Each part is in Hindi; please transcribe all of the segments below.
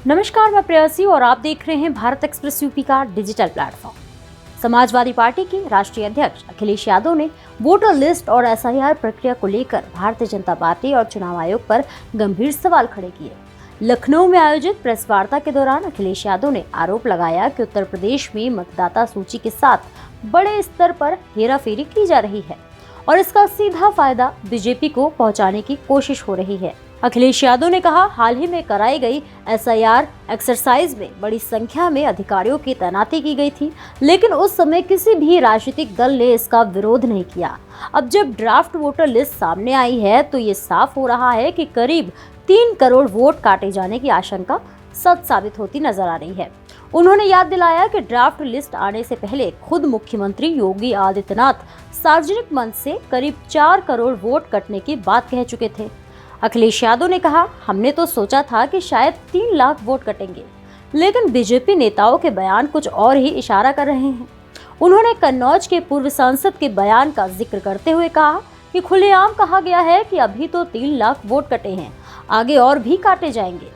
नमस्कार, मैं प्रेयसी और आप देख रहे हैं भारत एक्सप्रेस यूपी का डिजिटल प्लेटफॉर्म। समाजवादी पार्टी के राष्ट्रीय अध्यक्ष अखिलेश यादव ने वोटर लिस्ट और एसआईआर प्रक्रिया को लेकर भारतीय जनता पार्टी और चुनाव आयोग पर गंभीर सवाल खड़े किए। लखनऊ में आयोजित प्रेस वार्ता के दौरान अखिलेश यादव ने आरोप लगाया कि उत्तर प्रदेश में मतदाता सूची के साथ बड़े स्तर पर हेराफेरी की जा रही है और इसका सीधा फायदा बीजेपी को पहुंचाने की कोशिश हो रही है। अखिलेश यादव ने कहा, हाल ही में कराई गई एसआईआर एक्सरसाइज में बड़ी संख्या में अधिकारियों की तैनाती की गई थी, लेकिन उस समय किसी भी राजनीतिक दल ने इसका विरोध नहीं किया। अब जब ड्राफ्ट वोटर लिस्ट सामने आई है तो ये साफ हो रहा है कि करीब 3 करोड़ वोट काटे जाने की आशंका सच साबित होती नजर आ रही है। उन्होंने याद दिलाया कि ड्राफ्ट लिस्ट आने से पहले खुद मुख्यमंत्री योगी आदित्यनाथ सार्वजनिक मंच से करीब 4 करोड़ वोट कटने की बात कह चुके थे। अखिलेश यादव ने कहा, हमने तो सोचा था कि शायद 3 लाख वोट कटेंगे, लेकिन बीजेपी नेताओं के बयान कुछ और ही इशारा कर रहे हैं। उन्होंने कन्नौज के पूर्व सांसद के बयान का जिक्र करते हुए कहा कि खुलेआम कहा गया है कि अभी तो 3 लाख वोट कटे हैं, आगे और भी काटे जाएंगे।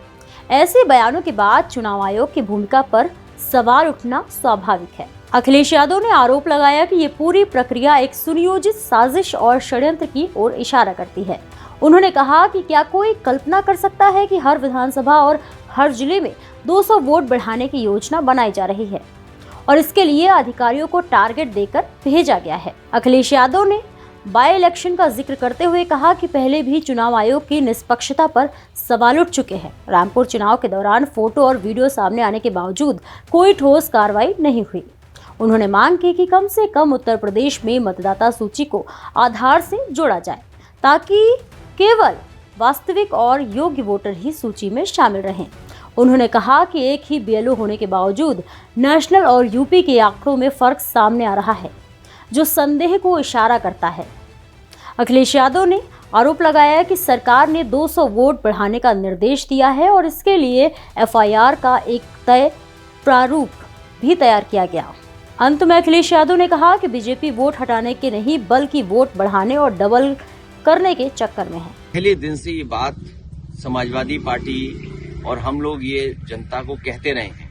ऐसे बयानों के बाद चुनाव आयोग की भूमिका पर सवाल उठना स्वाभाविक है। अखिलेश यादव ने आरोप लगाया कि ये पूरी प्रक्रिया एक सुनियोजित साजिश और षड्यंत्र की ओर इशारा करती है। उन्होंने कहा कि क्या कोई कल्पना कर सकता है कि हर विधानसभा और हर जिले में 200 वोट बढ़ाने की योजना बनाई जा रही है और इसके लिए अधिकारियों को टारगेट देकर भेजा गया है। अखिलेश यादव ने बाय इलेक्शन का जिक्र करते हुए कहा कि पहले भी चुनाव आयोग की निष्पक्षता पर सवाल उठ चुके हैं। रामपुर चुनाव के दौरान फोटो और वीडियो सामने आने के बावजूद कोई ठोस कार्रवाई नहीं हुई। उन्होंने मांग की कि कम से कम उत्तर प्रदेश में मतदाता सूची को आधार से जोड़ा जाए ताकि केवल वास्तविक और योग्य वोटर ही सूची में शामिल रहें। उन्होंने कहा कि एक ही बीएलओ होने के बावजूद नेशनल और यूपी के आंकड़ों में फर्क सामने आ रहा है, जो संदेह को इशारा करता है। अखिलेश यादव ने आरोप लगाया कि सरकार ने 200 वोट बढ़ाने का निर्देश दिया है और इसके लिए एफआईआर का एक तय प्रारूप भी तैयार किया गया। अंत में अखिलेश यादव ने कहा कि बीजेपी वोट हटाने के नहीं बल्कि वोट बढ़ाने और डबल करने के चक्कर में है। पहले दिन से ये बात समाजवादी पार्टी और हम लोग ये जनता को कहते रहे हैं,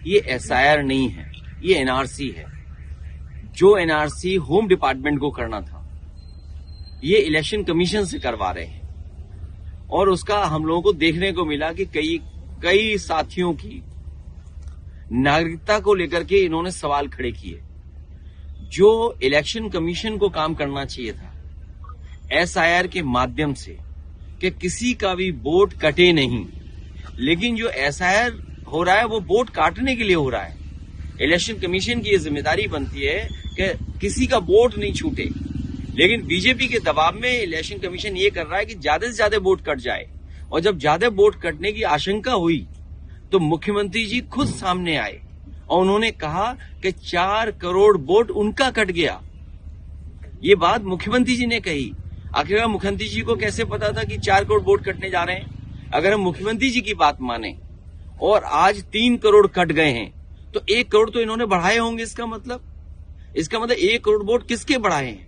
ये एसआईआर नहीं है, ये एनआरसी है। जो एनआरसी होम डिपार्टमेंट को करना था, ये इलेक्शन कमीशन से करवा रहे हैं और उसका हम लोगों को देखने को मिला कि कई साथियों की नागरिकता को लेकर के इन्होंने सवाल खड़े किए। जो इलेक्शन कमीशन को काम करना चाहिए था एसआईआर के माध्यम से कि किसी का भी वोट कटे नहीं, लेकिन जो एसआईआर हो रहा है वो वोट काटने के लिए हो रहा है। इलेक्शन कमीशन की ये जिम्मेदारी बनती है कि किसी का वोट नहीं छूटे, लेकिन बीजेपी के दबाव में इलेक्शन कमीशन ये कर रहा है कि ज्यादा से ज्यादा वोट कट जाए। और जब ज्यादा वोट कटने की आशंका हुई तो मुख्यमंत्री जी खुद सामने आए और उन्होंने कहा कि 4 करोड़ वोट उनका कट गया। ये बात मुख्यमंत्री जी ने कही। आखिरकार मुख्यमंत्री जी को कैसे पता था कि 4 करोड़ वोट कटने जा रहे हैं? अगर हम मुख्यमंत्री जी की बात माने और आज 3 करोड़ कट गए हैं तो 1 करोड़ तो इन्होंने बढ़ाए होंगे। इसका मतलब 1 करोड़ वोट किसके बढ़ाए हैं?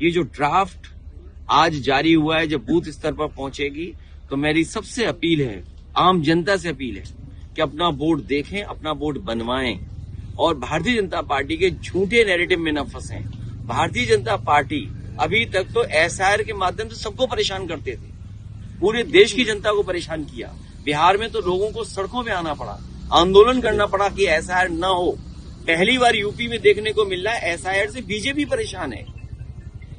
ये जो ड्राफ्ट आज जारी हुआ है, जब बूथ स्तर पर पहुंचेगी तो मेरी सबसे अपील है, आम जनता से अपील है कि अपना वोट देखें, अपना वोट बनवाएं और भारतीय जनता पार्टी के झूठे नैरेटिव में न फंसें। भारतीय जनता पार्टी अभी तक तो एसआईआर के माध्यम से सबको परेशान करते थे, पूरे देश की जनता को परेशान किया। बिहार में तो लोगों को सड़कों में आना पड़ा, आंदोलन करना पड़ा कि एसआईआर न हो। पहली बार यूपी में देखने को मिल रहा है एसआईआर से बीजेपी परेशान है,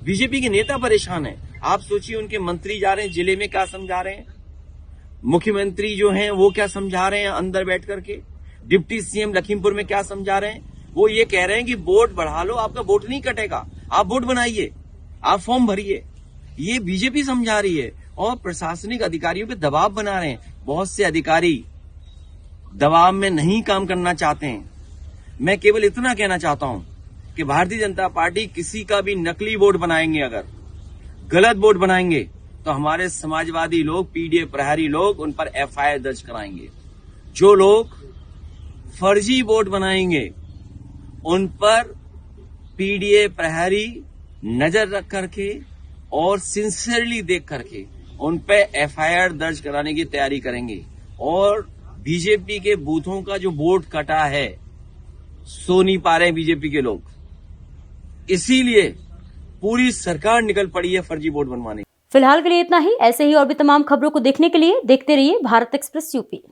बीजेपी के नेता परेशान है। आप सोचिए, उनके मंत्री जा रहे हैं जिले में, क्या समझा रहे हैं? मुख्यमंत्री जो हैं वो क्या समझा रहे हैं अंदर बैठ करके? डिप्टी सीएम लखीमपुर में क्या समझा रहे हैं? वो ये कह रहे हैं कि वोट बढ़ा लो, आपका वोट नहीं कटेगा, आप वोट बनाइए, आप फॉर्म भरिए। ये बीजेपी समझा रही है और प्रशासनिक अधिकारियों पे दबाव बना रहे हैं। बहुत से अधिकारी दबाव में नहीं काम करना चाहते हैं। मैं केवल इतना कहना चाहता हूं कि भारतीय जनता पार्टी किसी का भी नकली वोट बनाएंगे, अगर गलत वोट बनाएंगे तो हमारे समाजवादी लोग, पीडीए प्रहरी लोग उन पर एफआईआर दर्ज कराएंगे। जो लोग फर्जी वोट बनाएंगे उन पर पीडीए प्रहरी नजर रख करके और सिंसियरली देख करके उन पे एफआईआर दर्ज कराने की तैयारी करेंगे और बीजेपी के बूथों का जो बोर्ड कटा है, सो नहीं पा रहे बीजेपी के लोग, इसीलिए पूरी सरकार निकल पड़ी है फर्जी वोट बनवाने। फिलहाल के लिए इतना ही। ऐसे ही और भी तमाम खबरों को देखने के लिए देखते रहिए भारत एक्सप्रेस यूपी।